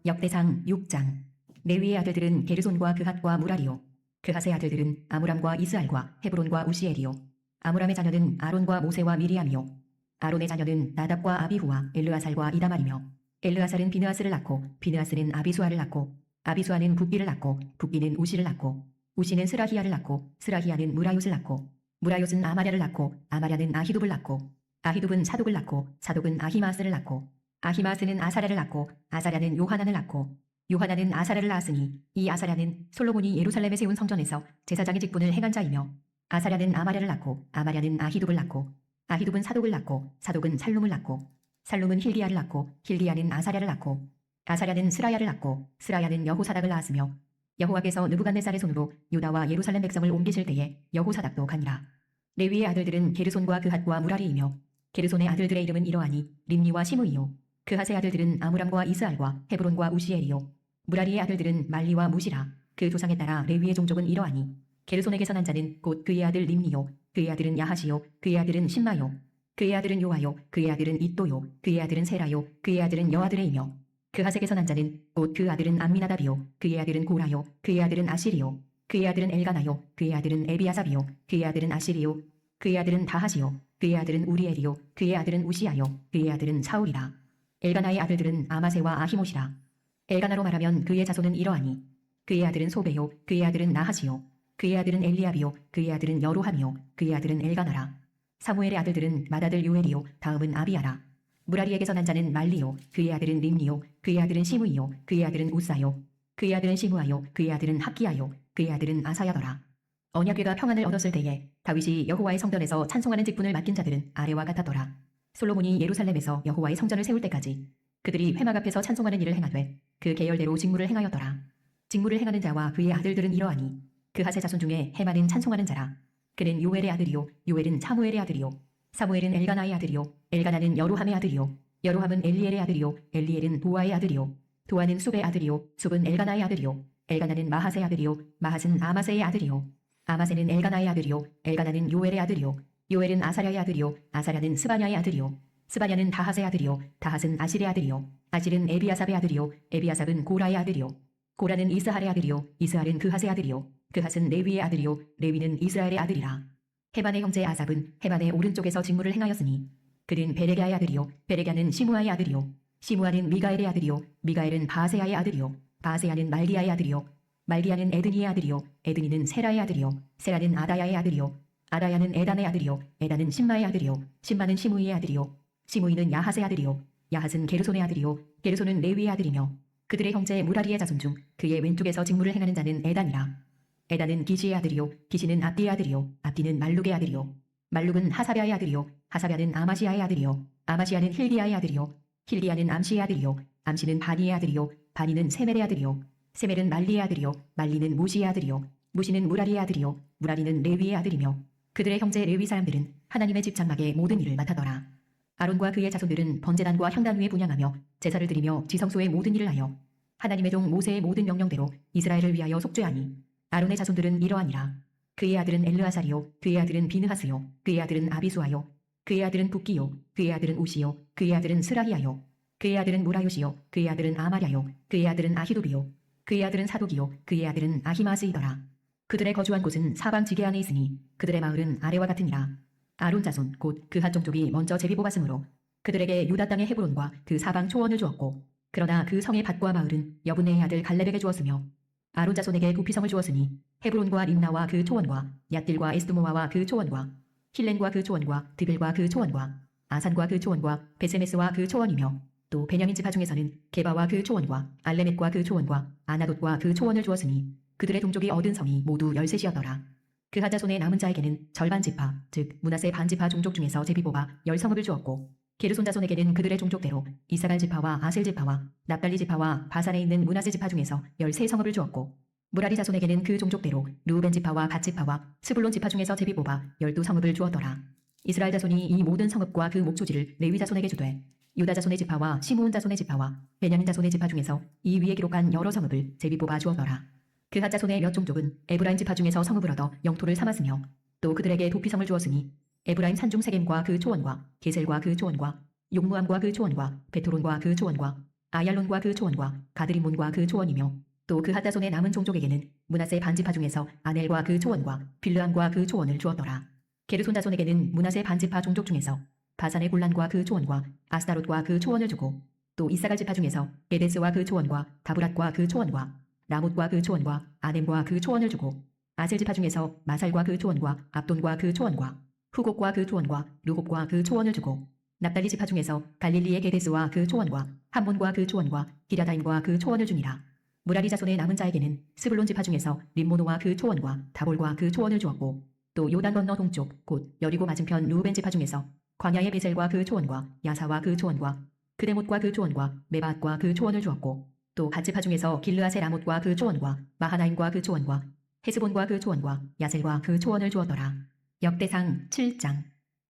역대상 6장. 레위의 아들들은 게르손과 그핫과 무라리요. 그핫의 아들들은 아므람과 이스알과 헤브론과 우시엘이요. 아므람의 자녀는 아론과 모세와 미리암이요. 아론의 자녀는 나답과 아비후와 엘르아살과 이다말이며, 엘르아살은 비느하스를 낳고 비느하스는 아비수아를 낳고, 아비수아는 붓기를 낳고 붓기는 우시를 낳고, 우시는 스라히야를 낳고 스라히야는 무라요스를 낳고, 무라요스는 아마랴를 낳고 아마랴는 아히둡을 낳고, 아히둡은 사독을 낳고 사독은 아히마스를 낳고, 아히마스는 아사랴를 낳고 아사랴는 요하난을 낳고, 요하난은 아사랴를 낳았으니 이 아사랴는 솔로몬이 예루살렘에 세운 성전에서 제사장의 직분을 행한 자이며, 아사랴는 아마랴를 낳고 아마랴는 아히둡을 낳고, 아히둡은 사독을 낳고 사독은 살룸을 낳고, 살룸은 힐기야를 낳고 힐기야는 아사랴를 낳고, 아사랴는 스라야를 낳고 스라야는 여호사닥을 낳았으며, 여호와께서 느부갓네살의 손으로 유다와 예루살렘 백성을 옮기실 때에 여호사닥도 가니라. 레위의 아들들은 게르손과 그핫과 무라리이며, 게르손의 아들들의 이름은 이러하니 림니와 시므이요. 그핫의 아들들은 아므람과 이스알과 헤브론과 우시엘이요. 무라리의 아들들은 말리와 무시라. 그 조상에 따라 레위의 종족은 이러하니, 게르손에게서 난 자는 곧 그의 아들 림니요. 그의 아들은 야하시요. 그의 아들은 신마요. 그의 아들은 요아요. 그의 아들은 이또요. 그의 아들은 세라요. 그의 아들은 여아들의이며, 그핫에게서 난 자는 곧 그 아들은 암미나답이요. 그의 아들은 고라요. 그의 아들은 아시리요. 그의 아들은 엘가나요. 그의 아들은 에비아삽이요. 그의 아들은 아시리요. 그의 아들은 다하시요. 그의 아들은 우리엘이요. 그의 아들은 우시야요. 그의 아들은 사울이라. 엘가나의 아들들은 아마세와 아히못이라. 엘가나로 말하면 그의 자손은 이러하니, 그의 아들은 소베요. 그의 아들은 나하시요. 그의 아들은 엘리압이요. 그의 아들은 여로함이요. 그의 아들은 엘가나라. 사무엘의 아들들은 맏아들 요엘이요. 다음은 아비야라. 무라리에게서 난 자는 말리요. 그의 아들은 림니요. 그의 아들은 시므이요. 그의 아들은 우사요. 그의 아들은 시므아요. 그의 아들은 학기야요. 그의 아들은 아사야더라. 언약궤가 평안을 얻었을 때에 다윗이 여호와의 성전에서 찬송하는 직분을 맡긴 자들은 아래와 같았더라. 솔로몬이 예루살렘에서 여호와의 성전을 세울 때까지 그들이 회막 앞에서 찬송하는 일을 행하되 그 계열대로 직무를 행하였더라. 직무를 행하는 자와 그의 아들들은 이러하니, 그핫의 자손 중에 헤만은 찬송하는 자라. 그는 요엘의 아들이요. 요엘은 사무엘의 아들이요. 사무엘은 엘가나의 아들이요. 엘가나는 여로함의 아들이요. 여로함은 엘리엘의 아들이요. 엘리엘은 도아의 아들이요. 도아는 숲의 아들이요. 숲은 엘가나의 아들이요. 엘가나는 마핫의 아들이요. 마핫은 아마세의 아들이요. 아마세는 엘가나의 아들이요. 엘가나는 요엘의 아들이요. 요엘은 아사랴의 아들이요. 아사랴는 스바냐의 아들이요. 스바냐는 다핫의 아들이요. 다핫은 아실의 아들이요. 아실은 에비아삽의 아들이요. 에비아삽은 고라의 아들이요. 고라는 이스할의 아들이요. 이스할은 그핫의 아들이요. 그핫은 레위의 아들이요. 레위는 이스라엘의 아들이라. 헤만의 형제 아삽은 헤만의 오른쪽에서 직무를 행하였으니, 그는 베레갸의 아들이요. 베레갸는 시므아의 아들이요. 시므아는 미가엘의 아들이요. 미가엘은 바세야의 아들이요. 바세야는 말기야의 아들이요. 말기야는 에드니의 아들이요. 에드니는 세라의 아들이요. 세라는 아다야의 아들이요. 아다야는 에단의 아들이요. 에단은 신마의 아들이요. 신마는 시므이의 아들이요. 시므이는 야핫의 아들이요. 야핫은 게르손의 아들이요. 게르손은 레위의 아들이며, 그들의 형제 무라리의 자손 중 그의 왼쪽에서 직무를 행하는 자는 에단이라. 에단은 기시의 아들이요. 기시는 압디의 아들이요. 압디는 말룩의 아들이요. 말룩은 하사랴의 아들이요. 하사랴는 아마시아의 아들이요. 아마시아는 힐기야의 아들이요. 힐기야는 암시의 아들이요. 암시는 바니의 아들이요. 바니는 세멜의 아들이요. 세멜은 말리의 아들이요. 말리는 무시의 아들이요. 무시는 무라리의 아들이요. 무라리는 레위의 아들이며, 그들의 형제 레위 사람들은 하나님의 집 장막의 모든 일을 맡았더라. 아론과 그의 자손들은 번제단과 향단 위에 분향하며 제사를 드리며 지성소의 모든 일을 하여 하나님의 종 모세의 모든 명령대로 이스라엘을 위하여 속죄하니, 아론의 자손들은 이러하니라. 그의 아들은 엘르아살이요. 그의 아들은 비느하스요. 그의 아들은 아비수아요. 그의 아들은 붓기요. 그의 아들은 우시요. 그의 아들은 스라히야요. 그의 아들은 무라요시요. 그의 아들은 아마랴요. 그의 아들은 아히두비요. 그의 아들은 사독이요. 그의 아들은 아히마스이더라. 그들의 거주한 곳은 사방 지게 안에 있으니 그들의 마을은 아래와 같으니라. 아론 자손 곧 그핫 종족이 먼저 제비 뽑았으므로 그들에게 유다 땅의 헤브론과 그 사방 초원을 주었고, 그러나 그 성의 밭과 마을은 여분네의 아들 갈렙에게 주었으며, 아론 자손에게 부피성을 주었으니 헤브론과 림나와 그 초원과 얏딜과 에스드모아와 그 초원과 힐렌과 그 초원과 드빌과 그 초원과 아산과 그 초원과 베세메스와 그 초원이며, 또 베냐민 지파 중에서는 게바와 그 초원과 알레멧과 그 초원과 아나돗과 그 초원을 주었으니 그들의 동족이 얻은 성이 모두 13이었더라. 그핫 자손의 남은 자에게는 절반 지파 즉 므낫세 반 지파 종족 중에서 제비 뽑아 10성읍을 주었고, 게르손 자손에게는 그들의 종족대로 이사갈 지파와 아셀 지파와 납달리 지파와 바산에 있는 므낫세 지파 중에서 13성읍을 주었고, 무라리 자손에게는 그 종족대로 루벤 지파와 갓 지파와 스불론 지파 중에서 제비 뽑아 12성읍을 주었더라. 이스라엘 자손이 이 모든 성읍과 그 목초지를 레위 자손에게 주되 유다 자손의 지파와 시므온 자손의 지파와 베냐민 자손의 지파 중에서 이 위에 기록한 여러 성읍을 제비 뽑아 주었더라. 그핫 자손의 몇 종족은 에브라임 지파 중에서 성읍을 얻어 영토를 삼았으며 또 그들에게 도피성을 주었으니 에브라임 산중 세겜과 그 초원과 게셀과 그 초원과 욕무암과 그 초원과 베토론과 그 초원과 아얄론과 그 초원과 가드림몬과 그 초원이며 또 그핫 자손의 남은 종족에게는 므낫세 반지파 중에서 아넬과 그 초원과 빌르암과 그 초원을 주었더라. 게르손 자손에게는 므낫세 반지파 종족 중에서 바산의 골란과 그 초원과 아스타롯과 그 초원을 주고 또 이사갈 지파 중에서 게데스와 그 초원과 다브랏과 그 초원과 라못과 그 초원과 아넴과 그 초원을 주고 아셀 지파 중에서 마살과 그 초원과 압돈과 그 초원과 후곡과 그 초원과 르홉과 그 초원을 주고 납달리 지파 중에서 갈릴리의 게데스와 그 초원과 함몬과 그 초원과 기랴다임과 그 초원을 주니라. 무라리 자손의 남은 자에게는 스불론 지파 중에서 림모노와 그 초원과 다볼과 그 초원을 주었고 또 요단 건너 동쪽 곧 여리고 맞은편 루벤 지파 중에서 광야의 베셀과 그 초원과 야사와 그 초원과 그데못과 그 초원과 메밧과 그 초원을 주었고 또 갓지파 중에서 길르아세 라못과 그 초원과 마하나임과 그 초원과 헤스본과 그 초원과 야셀과 그 초원을 주었더라. 역대상 7장.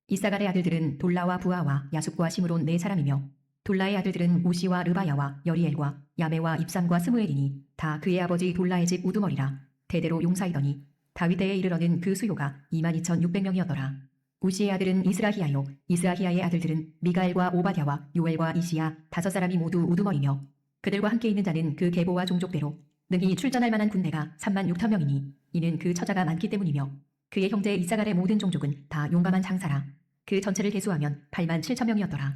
이사갈의 아들들은 돌라와 부하와 야숫과 시므론 네 사람이며 돌라의 아들들은 우시와 르바야와 여리엘과 야메와 입삼과 스무엘이니 다 그의 아버지 돌라의 집 우두머리라. 대대로 용사이더니 다윗 때에 이르러는 그 수요가 22,600명이었더라. 우시의 아들은 이스라히야요 이스라히야의 아들들은 미가엘과 오바댜와 요엘과 이시야 다섯 사람이 모두 우두머리며 그들과 함께 있는 자는 그 계보와 종족대로 능히 출전할 만한 군대가 36,000명이니 이는 그 처자가 많기 때문이며 그의 형제 이사갈의 모든 종족은 다 용감한 장사라. 그 전체를 계수하면 87,000명이었더라.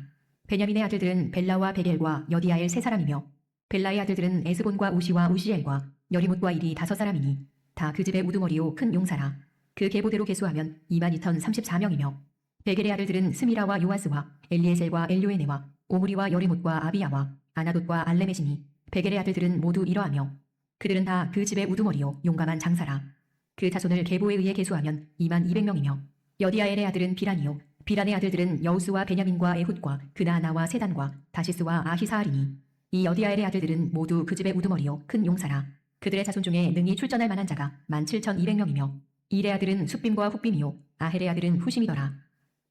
베냐민의 아들들은 벨라와 베겔과 여디아엘 세 사람이며 벨라의 아들들은 에스본과 우시와 우시엘과 여리못과 일이 다섯 사람이니 다 그 집의 우두머리요 큰 용사라. 그 계보대로 계수하면 22,034명이며 베겔의 아들들은 스미라와 요아스와 엘리에셀과 엘요에네와 오므리와 여리못과 아비야와 아나돗과 알레메시니 베겔의 아들들은 모두 이러하며 그들은 다 그 집의 우두머리요 용감한 장사라. 그 자손을 계보에 의해 계수하면 22,000명이며 여디아엘의 아들은 비란이요 비란의 아들들은 여우스와 베냐민과 에훗과 그나아나와 세단과 다시스와 아히사알이니 이 여디아엘의 아들들은 모두 그 집의 우두머리요 큰 용사라. 그들의 자손 중에 능히 출전할 만한 자가 17,200명이며 일의 아들은 숫빔과 훗빔이요 아헬의 아들은 후심이더라.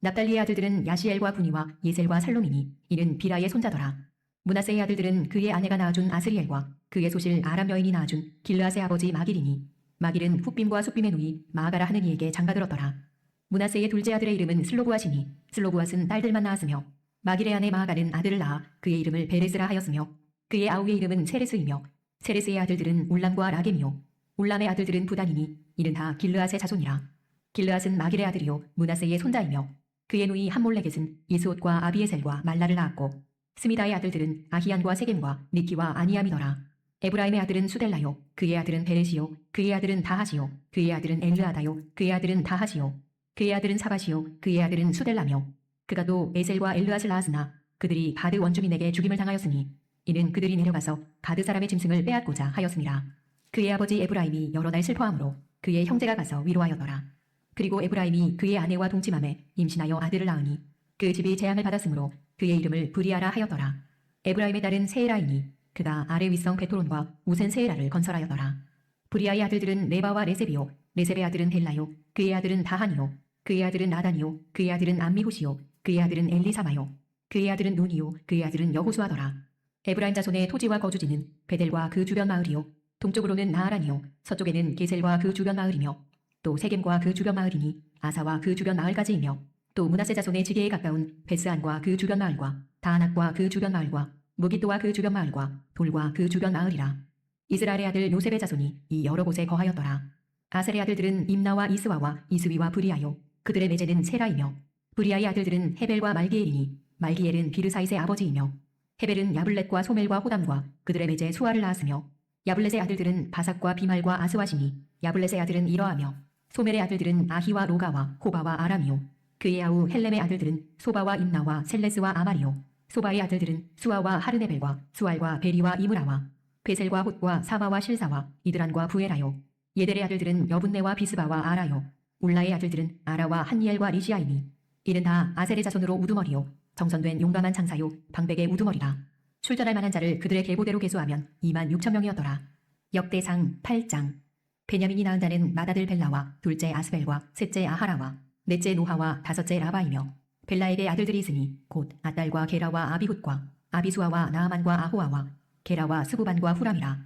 납달리의 아들들은 야시엘과 분이와 예셀과 살롬이니 이는 비라의 손자더라. 므낫세의 아들들은 그의 아내가 낳아준 아스리엘과 그의 소실 아람 여인이 낳아준 길르앗의 아버지 마길이니 마길은 훗빔과 숫빔의 누이 마아가라 하는 이에게 장가들었더라. 므낫세의 둘째 아들의 이름은 슬로브앗이니 슬로브앗은 딸들만 낳았으며 마길의 아내 마아가는 아들을 낳아 그의 이름을 베레스라 하였으며 그의 아우의 이름은 세레스이며 세레스의 아들들은 울람과 라겜이요 울람의 아들들은 부단이니 이는 다 길르앗의 자손이라. 길르앗은 마길의 아들이요 므낫세의 손자이며 그의 누이 함몰레겟은 이스옷과 아비에셀과 말라를 낳았고 스미다의 아들들은 아히안과 세겜과 니키와 아니암이더라. 에브라임의 아들은 수델라요 그의 아들은 베레시요 그의 아들은 다하시요 그의 아들은 엘르아다요 그의 아들은 다하시요 그의 아들은 사바시요 그의 아들은 수델라며 그가 또 에셀과 엘르앗을 낳았으나 그들이 가드 원주민에게 죽임을 당하였으니 이는 그들이 내려가서 가드 사람의 짐승을 빼앗고자 하였습니다. 그의 아버지 에브라임이 여러 날 슬퍼함으로 그의 형제가 가서 위로하였더라. 그리고 에브라임이 그의 아내와 동침함에 임신하여 아들을 낳으니 그 집이 재앙을 받았으므로 그의 이름을 브리아라 하였더라. 에브라임의 딸은 세에라이니 그가 아래 윗성 베토론과 우센 세에라를 건설하였더라. 브리아의 아들들은 레바와 레셉이요 레셉의 아들은 헬라요 그의 아들은 다한이요 그의 아들은 나단이요 그의 아들은 암미후시요 그의 아들은 엘리사마요 그의 아들은 눈이요 그의 아들은 여호수아더라. 에브라임 자손의 토지와 거주지는 베델과 그 주변 마을이요 동쪽으로는 나아란이요 서쪽에는 게셀과 그 주변 마을이며 또 세겜과 그 주변 마을이니 아사와 그 주변 마을까지이며 또 므낫세 자손의 지게에 가까운 베스안과 그 주변 마을과 다안악과 그 주변 마을과 무기또와 그 주변 마을과 돌과 그 주변 마을이라. 이스라엘의 아들 요셉의 자손이 이 여러 곳에 거하였더라. 아셀의 아들들은 임나와 이스와와 이스위와 브리아요 그들의 매제는 세라이며 브리아의 아들들은 헤벨과 말기엘이니 말기엘은 비르사잇의 아버지이며 헤벨은 야블렛과 소멜과 호담과 그들의 매제 수아를 낳았으며 야블렛의 아들들은 바삭과 비말과 아스와시니 야블렛의 아들은 이러하며 소멜의 아들들은 아히와 로가와 호바와 아람이요 그의 아우 헬렘의 아들들은 소바와 임나와 셀레스와 아말이요 소바의 아들들은 수아와 하르네벨과 수알과 베리와 이므라와 베셀과 홑과 사마와 실사와 이드란과 부에라요 예델의 아들들은 여분네와 비스바와 아라요 울라의 아들들은 아라와 한니엘과 리시아이니 이는 다 아셀의 자손으로 우두머리요 정선된 용감한 장사요 방백의 우두머리라. 출전할 만한 자를 그들의 계보대로 계수하면 26,000명이었더라. 역대상 8장. 베냐민이 낳은 자는 맏아들 벨라와 둘째 아스벨과 셋째 아하라와 넷째 노하와 다섯째 라바이며 벨라에게 아들들이 있으니 곧 아딸과 게라와 아비훗과 아비수아와 나아만과 아호아와 게라와 스부반과 후람이라.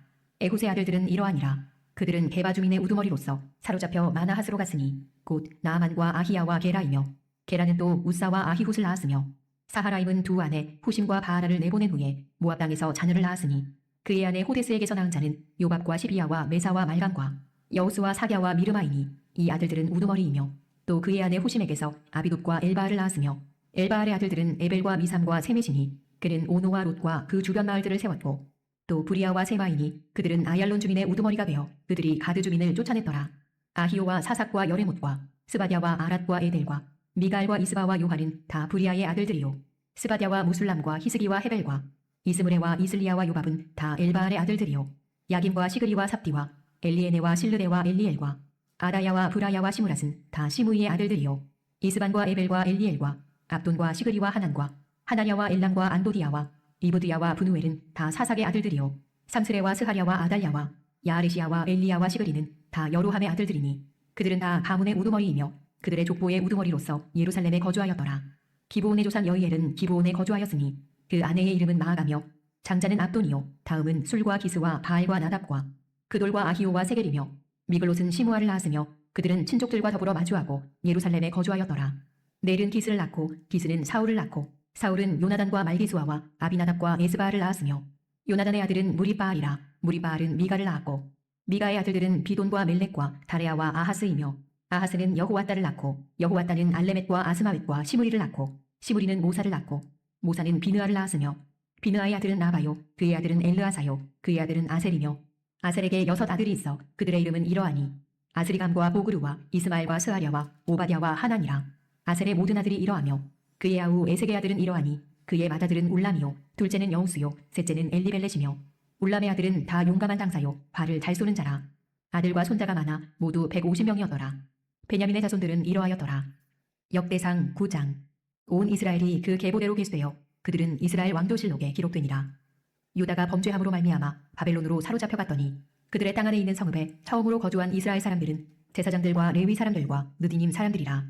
에훗의 아들들은 이러하니라. 그들은 게바 주민의 우두머리로서 사로잡혀 마나핫으로 갔으니 곧 나아만과 아히야와 게라이며 게라는 또 우사와 아히훗을 낳았으며 사하라임은 두 아내 후심과 바하라를 내보낸 후에 모압 땅에서 자녀를 낳았으니 그의 아내 호데스에게서 낳은 자는 요밥과 시비야와 메사와 말감과 여우스와 사갸와 미르마이니 이 아들들은 우두머리이며 또 그의 아내 후심에게서 아비둡과 엘바알을 낳았으며 엘바알의 아들들은 에벨과 미삼과 세메시니 그는 오노와 롯과 그 주변 마을들을 세웠고 또 부리아와 세마이니 그들은 아얄론 주민의 우두머리가 되어 그들이 가드 주민을 쫓아냈더라. 아히오와 사삭과 여레못과 스바디아와 아랏과 에델과 미갈과 이스바와 요한은 다 부리아의 아들들이요 스바디아와 무술람과 히스기와 헤벨과 이스므레와 이슬리아와 요밥은 다 엘바알의 아들들이요 야김과 시그리와 삽디와 엘리에네와 실르데와 엘리엘과 아다야와 브라야와 시무랏은 다 시므이의 아들들이요 이스반과 에벨과 엘리엘과 압돈과 시그리와 하난과 하나냐와 엘람과 안도디아와 이브드야와 브누엘은 다 사삭의 아들들이요 삼스레와 스하랴와 아달야와 야아르시야와 엘리야와 시그리는 다 여로함의 아들들이니 그들은 다 가문의 우두머리이며 그들의 족보의 우두머리로서 예루살렘에 거주하였더라. 기브온의 조상 여이엘은 기브온에 거주하였으니 그 아내의 이름은 마아가며 장자는 압돈이요 다음은 술과 기스와 바알과 나답과 그돌과 아히오와 세겔이며 미글롯은 시므아를 낳았으며 그들은 친족들과 더불어 마주하고 예루살렘에 거주하였더라. 넬은 기스를 낳고 기스는 사울을 낳고 사울은 요나단과 말기수아와 아비나답과 에스바알을 낳았으며 요나단의 아들은 무리바알이라. 무리바알은 미가를 낳았고 미가의 아들들은 비돈과 멜렉과 다레아와 아하스이며 아하스는 여호와따를 낳고 여호와따는 알레멧과 아스마웻과 시므리를 낳고 시므리는 모사를 낳고 모사는 비느아를 낳았으며 비느아의 아들은 나바요 그의 아들은 엘르아사요 그의 아들은 아셀이며 아셀에게 6 아들이 있어 그들의 이름은 이러하니 아스리감과 보그루와 이스마엘과 스하랴와 오바댜와 하난이라. 아셀의 모든 아들이 이러하며 그의 아우 에색의 아들은 이러하니 그의 맏아들은 울람이요 둘째는 여우스요 셋째는 엘리벨렛이며 울람의 아들은 다 용감한 당사요 활을 잘 쏘는 자라. 아들과 손자가 많아 모두 150명이었더라. 베냐민의 자손들은 이러하였더라. 역대상 9장. 온 이스라엘이 그 계보대로 계수되어 그들은 이스라엘 왕조실록에 기록되니라. 유다가 범죄함으로 말미암아 바벨론으로 사로잡혀 갔더니 그들의 땅 안에 있는 성읍에 처음으로 거주한 이스라엘 사람들은 제사장들과 레위 사람들과 느디님 사람들이라.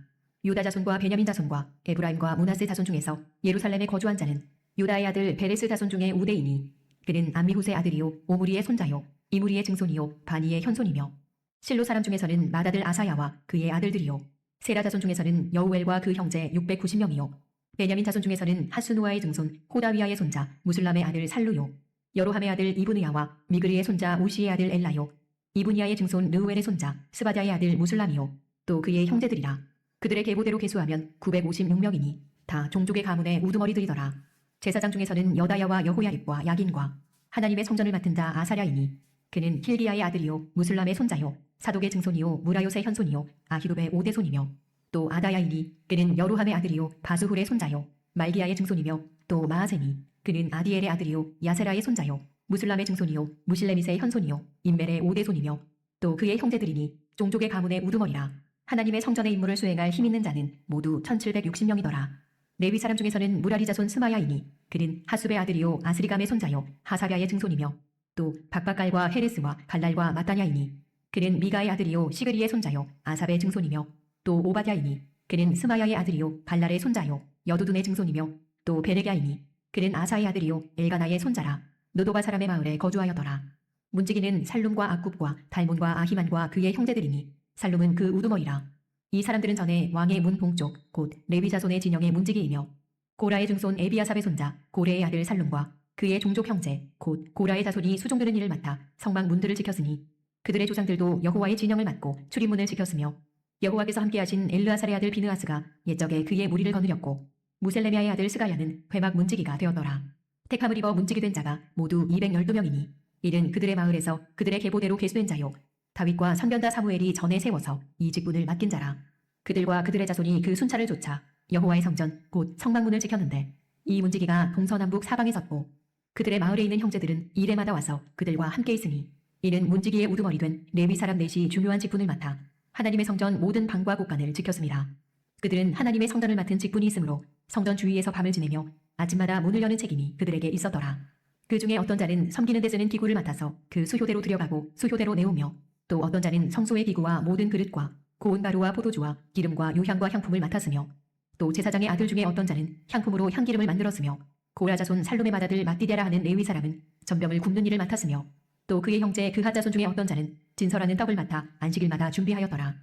유다 자손과 베냐민 자손과 에브라임과 므낫세 자손 중에서 예루살렘에 거주한 자는 유다의 아들 베레스 자손 중에 우대이니 그는 암미훗의 아들이요 오므리의 손자요 이무리의 증손이요 바니의 현손이며 실로 사람 중에서는 맏아들 아사야와 그의 아들들이요 세라 자손 중에서는 여우엘과 그 형제 690명이요 베냐민 자손 중에서는 하수누아의 증손 호다위아의 손자 무술람의 아들 살루요 여로함의 아들 이브느야와 미그리의 손자 우시의 아들 엘라요 이브니아의 증손 르우엘의 손자 스바디아의 아들 무술람이요 또 그의 형제들이라. 그들의 계보대로 계수하면 956명이니 다 종족의 가문의 우두머리들이더라. 제사장 중에서는 여다야와 여호야립과 야긴과 하나님의 성전을 맡은 자 아사랴이니 그는 힐기야의 아들이요 무술람의 손자요 사독의 증손이요 무라요의 현손이요 아히룹의 5대 손이며 또 아다야이니 그는 여루함의 아들이요 바스훌의 손자요 말기야의 증손이며 또 마아세니 그는 아디엘의 아들이요 야세라의 손자요 무술람의 증손이요 무실레밋의 현손이요 인멜의 5대 손이며 또 그의 형제들이니 종족의 가문의 우두머리라. 하나님의 성전의 임무를 수행할 힘 있는 자는 모두 1760명이더라. 레위 사람 중에서는 무라리 자손 스마야이니 그는 하숲의 아들이요 아스리감의 손자요 하사랴의 증손이며 또 박박갈과 헤레스와 갈랄과 마따냐이니 그는 미가의 아들이요 시그리의 손자요 아삽의 증손이며 또 오바댜이니 그는 스마야의 아들이요 발랄의 손자요 여두둔의 증손이며 또 베레갸이니 그는 아사의 아들이요 엘가나의 손자라. 느도가 사람의 마을에 거주하였더라. 문지기는 살룸과 악굽과 달몬과 아히만과 그의 형제들이니 살룸은 그 우두머리라. 이 사람들은 전에 왕의 문 동쪽 곧 레위 자손의 진영의 문지기이며 고라의 증손 에비아삽의 손자 고레의 아들 살룸과 그의 종족 형제 곧 고라의 자손이 수종드는 일을 맡아 성막 문들을 지켰으니 그들의 조상들도 여호와의 진영을 맡고 출입문을 지켰으며 여호와께서 함께하신 엘르아살의 아들 비느하스가 옛적에 그의 무리를 거느렸고 무셀레미아의 아들 스가야는 회막 문지기가 되었더라. 택함을 입어 문지기 된 자가 모두 212명이니 이는 그들의 마을에서 그들의 계보대로 계수된 자요 다윗과 선견자 사무엘이 전에 세워서 이 직분을 맡긴 자라. 그들과 그들의 자손이 그 순찰을 좇아 여호와의 성전 곧 성막문을 지켰는데 이 문지기가 동서남북 사방에 섰고 그들의 마을에 있는 형제들은 이레마다 와서 그들과 함께 있으니 이는 문지기의 우두머리 된 레위 사람 넷이 중요한 직분을 맡아 하나님의 성전 모든 방과 곳간을 지켰습니다. 그들은 하나님의 성전을 맡은 직분이 있으므로 성전 주위에서 밤을 지내며 아침마다 문을 여는 책임이 그들에게 있었더라. 그 중에 어떤 자는 섬기는 데 쓰는 기구를 맡아서 그 수효대로 들여가고 수효대로 내오며 또 어떤 자는 성소의 기구와 모든 그릇과 고운 가루와 포도주와 기름과 유향과 향품을 맡았으며 또 제사장의 아들 중에 어떤 자는 향품으로 향기름을 만들었으며 고라 자손 살룸의 맏아들 마띠데라 하는 레위 사람은 전병을 굽는 일을 맡았으며 또 그의 형제 그핫 자손 중에 어떤 자는 진설하는 떡을 맡아 안식일마다 준비하였더라.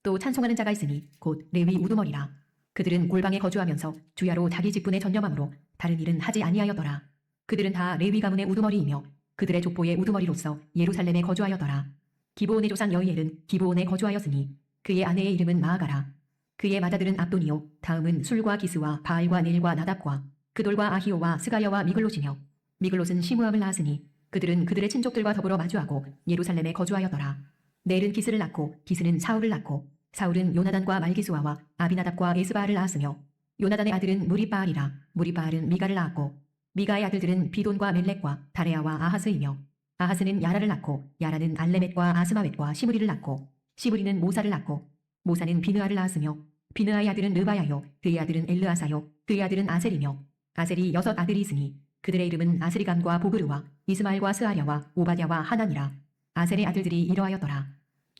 또 찬송하는 자가 있으니 곧 레위 우두머리라. 그들은 골방에 거주하면서 주야로 자기 직분에 전념함으로 다른 일은 하지 아니하였더라. 그들은 다 레위 가문의 우두머리이며 그들의 족보의 우두머리로서 예루살렘에 거주하였더라. 기브온의 조상 여이엘은 기브온에 거주하였으니 그의 아내의 이름은 마아가라. 그의 맏아들은 압돈이요 다음은 술과 기스와 바알과 넬과 나답과 그돌과 아히오와 스가야와 미글롯이며 미글롯은 시므암을 낳았으니 그들은 그들의 친족들과 더불어 마주하고 예루살렘에 거주하였더라. 넬은 기스를 낳고 기스는 사울을 낳고 사울은 요나단과 말기수아와 아비나답과 에스바알을 낳았으며 요나단의 아들은 무리바알이라. 무리바알은 미가를 낳았고 미가의 아들들은 비돈과 멜렉과 다레아와 아하스이며 아하스는 야라를 낳고 야라는 알레멧과 아스마웻과 시므리를 낳고 시므리는 모사를 낳고 모사는 비느아를 낳았으며 비느아의 아들은 르바야요 그의 아들은 엘르아사요 그의 아들은 아셀이며 아셀이 6 아들이 있으니 그들의 이름은 아스리감과 보그르와 이스마엘과 스아랴와 오바댜와 하난이라. 아셀의 아들들이 이러하였더라.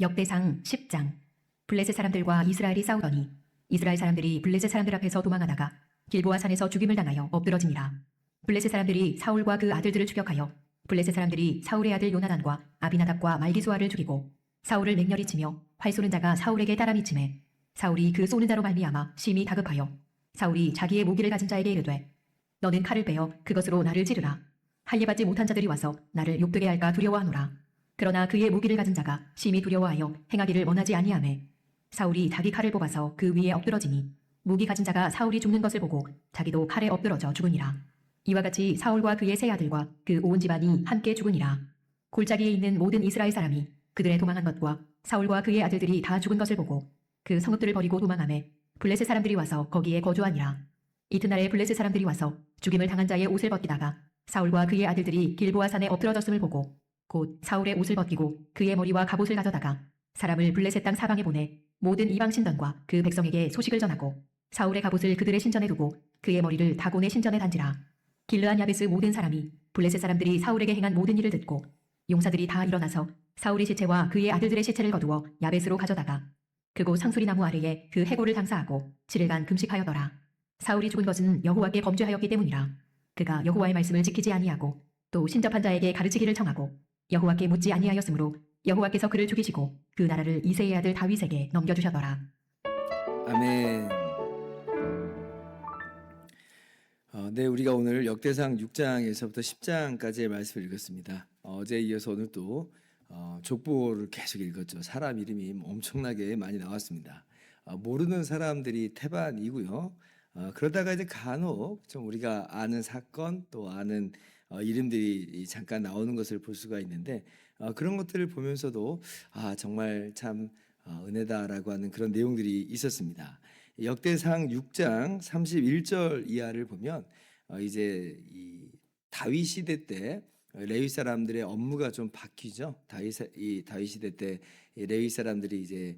역대상 10장. 블레셋 사람들과 이스라엘이 싸우더니 이스라엘 사람들이 블레셋 사람들 앞에서 도망하다가 길보아 산에서 죽임을 당하여 엎드러지니라. 블레셋 사람들이 사울과 그 아들들을 추격하여 블레셋 사람들이 사울의 아들 요나단과 아비나답과 말기수아를 죽이고 사울을 맹렬히 치며 활 쏘는 자가 사울에게 따라 미치매 사울이 그 쏘는 자로 말미암아 심히 다급하여 사울이 자기의 무기를 가진 자에게 이르되 너는 칼을 빼어 그것으로 나를 찌르라. 할례받지 못한 자들이 와서 나를 욕되게 할까 두려워하노라. 그러나 그의 무기를 가진 자가 심히 두려워하여 행하기를 원하지 아니하매 사울이 자기 칼을 뽑아서 그 위에 엎드러지니 무기 가진 자가 사울이 죽는 것을 보고 자기도 칼에 엎드러져 죽으니라. 이와 같이 사울과 그의 세 아들과 그 온 집안이 함께 죽으니라. 골짜기에 있는 모든 이스라엘 사람이 그들의 도망한 것과 사울과 그의 아들들이 다 죽은 것을 보고 그 성읍들을 버리고 도망하매 블레셋 사람들이 와서 거기에 거주하니라. 이튿날에 블레셋 사람들이 와서 죽임을 당한 자의 옷을 벗기다가 사울과 그의 아들들이 길보아 산에 엎드러졌음을 보고 곧 사울의 옷을 벗기고 그의 머리와 갑옷을 가져다가 사람을 블레셋 땅 사방에 보내 모든 이방 신전과 그 백성에게 소식을 전하고 사울의 갑옷을 그들의 신전에 두고 그의 머리를 다곤의 신전에 단지라. 길르한 야베스 모든 사람이 블레셋 사람들이 사울에게 행한 모든 일을 듣고 용사들이 다 일어나서 사울의 시체와 그의 아들들의 시체를 거두어 야베스로 가져다가 그곳 상수리 나무 아래에 그 해골을 장사하고 7일간 금식하여더라. 사울이 죽은 것은 여호와께 범죄하였기 때문이라. 그가 여호와의 말씀을 지키지 아니하고 또 신접한 자에게 가르치기를 청하고 여호와께 묻지 아니하였으므로 여호와께서 그를 죽이시고 그 나라를 이새의 아들 다윗에게 넘겨주셨더라. 아멘. 네, 우리가 오늘 역대상 6장에서부터 10장까지의 말씀을 읽었습니다. 어제에 이어서 오늘 또 족보를 계속 읽었죠. 사람 이름이 엄청나게 많이 나왔습니다. 모르는 사람들이 태반이고요. 그러다가 이제 간혹 좀 우리가 아는 사건 또 아는 이름들이 잠깐 나오는 것을 볼 수가 있는데 그런 것들을 보면서도 정말 참 은혜다라고 하는 그런 내용들이 있었습니다. 역대상 6장 31절 이하를 보면 이제 이 다윗 시대 때 레위 사람들의 업무가 좀 바뀌죠. 다윗 시대 때 레위 사람들이 이제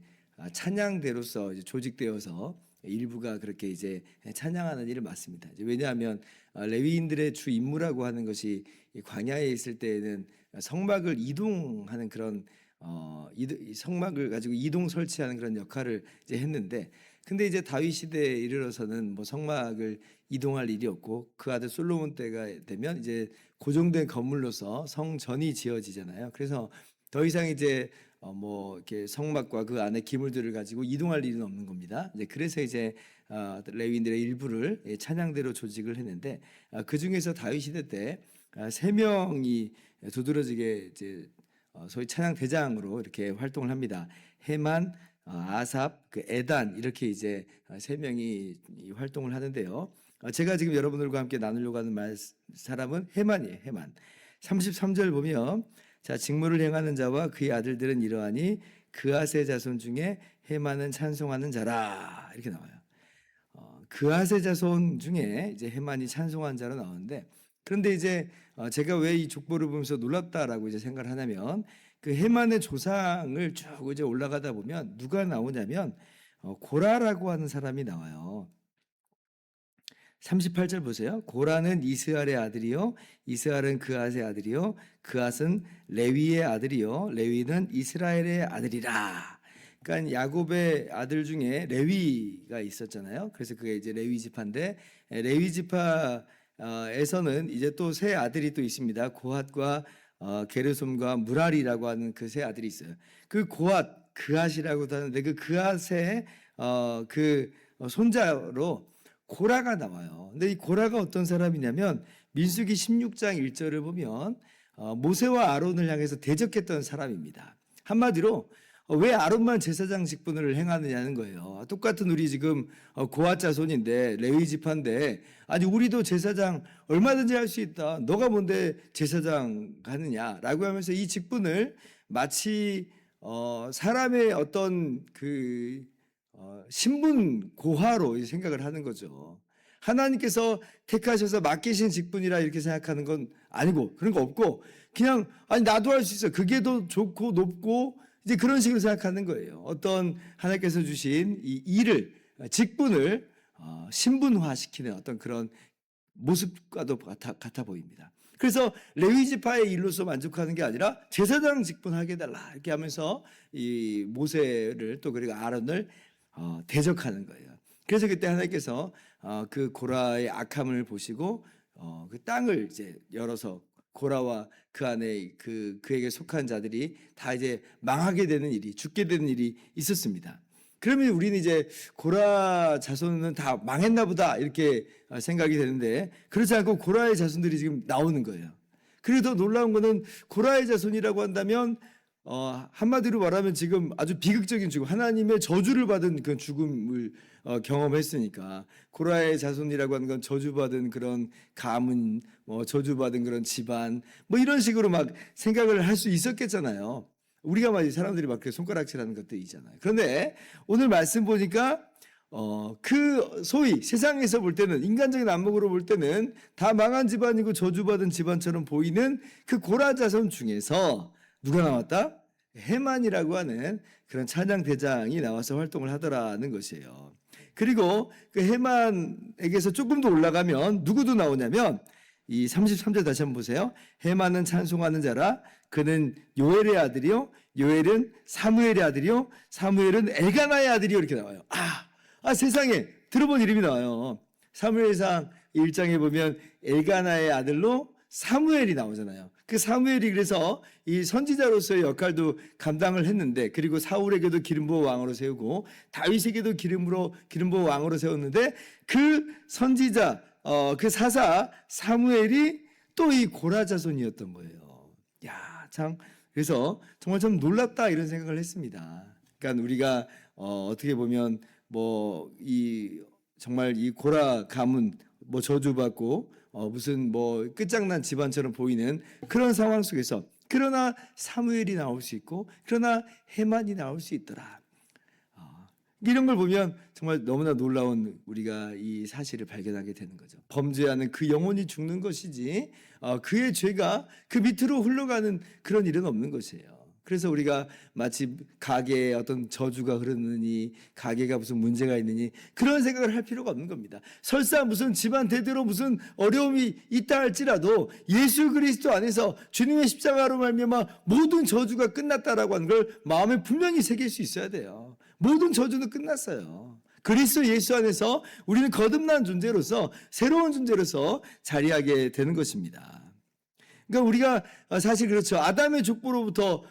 찬양대로서 이제 조직되어서 일부가 그렇게 이제 찬양하는 일을 맡습니다. 왜냐하면 레위인들의 주 임무라고 하는 것이 광야에 있을 때에는 성막을 이동하는 그런 성막을 가지고 이동 설치하는 그런 역할을 이제 했는데, 근데 이제 다윗 시대에 이르러서는 뭐 성막을 이동할 일이 없고 그 아들 솔로몬 때가 되면 이제 고정된 건물로서 성전이 지어지잖아요. 그래서 더 이상 이제 뭐 이렇게 성막과 그 안에 기물들을 가지고 이동할 일은 없는 겁니다. 이제 그래서 이제 레위인들의 일부를 찬양대로 조직을 했는데 그 중에서 다윗 시대 때 3명이 두드러지게 이제 소위 찬양 대장으로 이렇게 활동을 합니다. 헤만, 아삽, 그 에단 이렇게 이제 3명이 활동을 하는데요. 제가 지금 여러분들과 함께 나누려고 하는 사람은 헤만이에요. 헤만. 33절 보면 자, 직무를 행하는 자와 그의 아들들은 이러하니 그아세 자손 중에 헤만은 찬송하는 자라 이렇게 나와요. 그아세 자손 중에 이제 헤만이 찬송한 자로 나오는데, 그런데 이제 제가 왜 이 족보를 보면서 놀랍다라고 이제 생각을 하냐면 그 헤만의 조상을 쭉 이제 올라가다 보면 누가 나오냐면 고라라고 하는 사람이 나와요. 38절 보세요. 고라는 이스알의 아들이요, 이스알은 그앗의 아들이요, 그앗은 레위의 아들이요, 레위는 이스라엘의 아들이라. 그러니까 야곱의 아들 중에 레위가 있었잖아요. 그래서 그게 이제 레위 지파인데 레위 지파에서는 이제 또 세 아들이 또 있습니다. 고핫과 게르솜과 무랄이라고 하는 그 세 아들이 있어요. 그 고핫, 그핫이라고도 하는데 그 그핫의 손자로 고라가 나와요. 근데 이 고라가 어떤 사람이냐면 민수기 16장 1절을 보면 모세와 아론을 향해서 대적했던 사람입니다. 한마디로 왜 아론만 제사장 직분을 행하느냐는 거예요. 똑같은 우리 지금 고핫 자손인데 레위 지파인데 아니 우리도 제사장 얼마든지 할 수 있다. 너가 뭔데 제사장 하느냐라고 하면서 이 직분을 마치 사람의 어떤 그 신분 고하로 생각을 하는 거죠. 하나님께서 택하셔서 맡기신 직분이라 이렇게 생각하는 건 아니고 그런 거 없고 그냥 아니 나도 할 수 있어. 그게 더 좋고 높고 이제 그런 식으로 생각하는 거예요. 어떤 하나님께서 주신 이 일을 직분을 신분화시키는 어떤 그런 모습과도 같아 보입니다. 그래서 레위 지파의 일로서 만족하는 게 아니라 제사장 직분하게 해달라 이렇게 하면서 이 모세를 또 그리고 아론을 대적하는 거예요. 그래서 그때 하나님께서 그 고라의 악함을 보시고 그 땅을 이제 열어서 고라와 그 안에 그에게 속한 자들이 다 이제 망하게 되는 일이 죽게 되는 일이 있었습니다. 그러면 우리는 이제 고라 자손은 다 망했나 보다 이렇게 생각이 되는데 그렇지 않고 고라의 자손들이 지금 나오는 거예요. 그리고 더 놀라운 거는 고라의 자손이라고 한다면 한마디로 말하면 지금 아주 비극적인 죽음, 하나님의 저주를 받은 그 죽음을 경험했으니까 고라의 자손이라고 하는 건 저주받은 그런 가문, 저주받은 그런 집안, 이런 식으로 막 생각을 할 수 있었겠잖아요. 우리가 막 사람들이 막 손가락질하는 것도 있잖아요. 그런데 오늘 말씀 보니까 그 소위 세상에서 볼 때는 인간적인 안목으로 볼 때는 다 망한 집안이고 저주받은 집안처럼 보이는 그 고라 자손 중에서 누가 나왔다? 헤만이라고 하는 그런 찬양 대장이 나와서 활동을 하더라는 것이에요. 그리고 그 헤만에게서 조금 더 올라가면 누구도 나오냐면 이 33절 다시 한번 보세요. 헤만은 찬송하는 자라. 그는 요엘의 아들이요, 요엘은 사무엘의 아들이요, 사무엘은 엘가나의 아들이요 이렇게 나와요. 세상에 들어본 이름이 나와요. 사무엘상 1장에 보면 엘가나의 아들로 사무엘이 나오잖아요. 그 사무엘이 그래서 이 선지자로서의 역할도 감당을 했는데 그리고 사울에게도 기름 부어 왕으로 세우고 다윗에게도 기름 부어 왕으로 세웠는데 그 선지자 그 사사 사무엘이 또 이 고라 자손이었던 거예요. 야, 참 그래서 정말 좀 놀랍다 이런 생각을 했습니다. 그러니까 우리가 어떻게 보면 정말 이 고라 가문 저주받고 무슨 끝장난 집안처럼 보이는 그런 상황 속에서 그러나 사무엘이 나올 수 있고 그러나 헤만이 나올 수 있더라. 이런 걸 보면 정말 너무나 놀라운 우리가 이 사실을 발견하게 되는 거죠. 범죄하는 그 영혼이 죽는 것이지 그의 죄가 그 밑으로 흘러가는 그런 일은 없는 것이에요. 그래서 우리가 마치 가게에 어떤 저주가 흐르느니 가게가 무슨 문제가 있느니 그런 생각을 할 필요가 없는 겁니다. 설사 무슨 집안 대대로 무슨 어려움이 있다 할지라도 예수 그리스도 안에서 주님의 십자가로 말미암아 모든 저주가 끝났다라고 하는 걸 마음에 분명히 새길 수 있어야 돼요. 모든 저주는 끝났어요. 그리스도 예수 안에서 우리는 거듭난 존재로서 새로운 존재로서 자리하게 되는 것입니다. 그러니까 우리가 사실 그렇죠. 아담의 족보로부터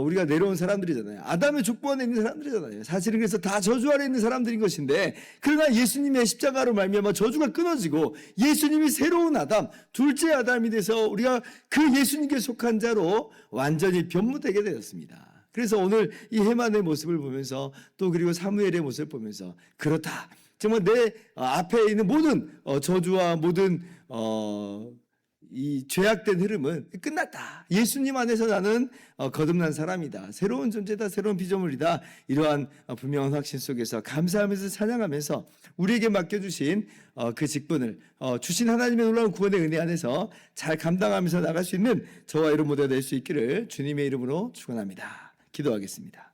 우리가 내려온 사람들이잖아요. 아담의 족보 안에 있는 사람들이잖아요. 사실은 그래서 다 저주 아래 있는 사람들인 것인데 그러나 예수님의 십자가로 말미암아 저주가 끊어지고 예수님이 새로운 아담, 둘째 아담이 돼서 우리가 그 예수님께 속한 자로 완전히 변모되게 되었습니다. 그래서 오늘 이 헤만의 모습을 보면서 또 그리고 사무엘의 모습을 보면서 그렇다. 정말 내 앞에 있는 모든 저주와 모든 이 죄악된 흐름은 끝났다. 예수님 안에서 나는 거듭난 사람이다. 새로운 존재다. 새로운 피조물이다. 이러한 분명한 확신 속에서 감사하면서 찬양하면서 우리에게 맡겨주신 그 직분을 주신 하나님의 놀라운 구원의 은혜 안에서 잘 감당하면서 나갈 수 있는 저와 여러분 모두가 될 수 있기를 주님의 이름으로 축원합니다. 기도하겠습니다.